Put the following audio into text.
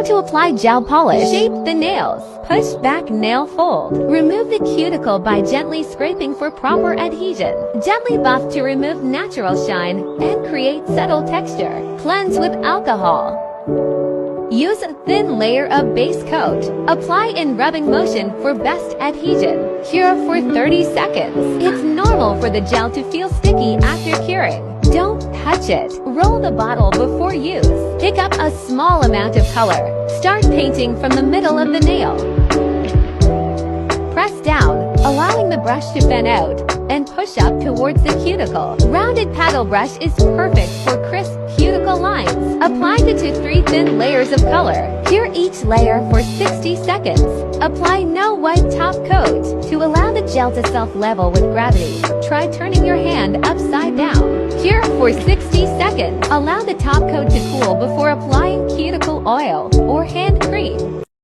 to apply gel polish. Shape the nails. Push back nail fold. Remove the cuticle by gently scraping for proper adhesion. Gently buff to remove natural shine and create subtle texture. Cleanse with alcohol. Use a thin layer of base coat. Apply in rubbing motion for best adhesion. Cure for 30 seconds. It's normal for the gel to feel sticky after curing. Don't touch it. Roll the bottle before use. Pick up a small amount of color. Start painting from the middle of the nail. Press down, allowing the brush to fan out, and push up towards the cuticle. Rounded paddle brush is perfect for crisp cuticle lines. Apply 2 to 3 thin layers of color. Cure each layer for 60 seconds. Apply no white top coat. To allow the gel to self-level with gravity, try turning your hand upside down. Cure for 60 seconds. Allow the top coat to cool before applying cuticle oil or hand cream.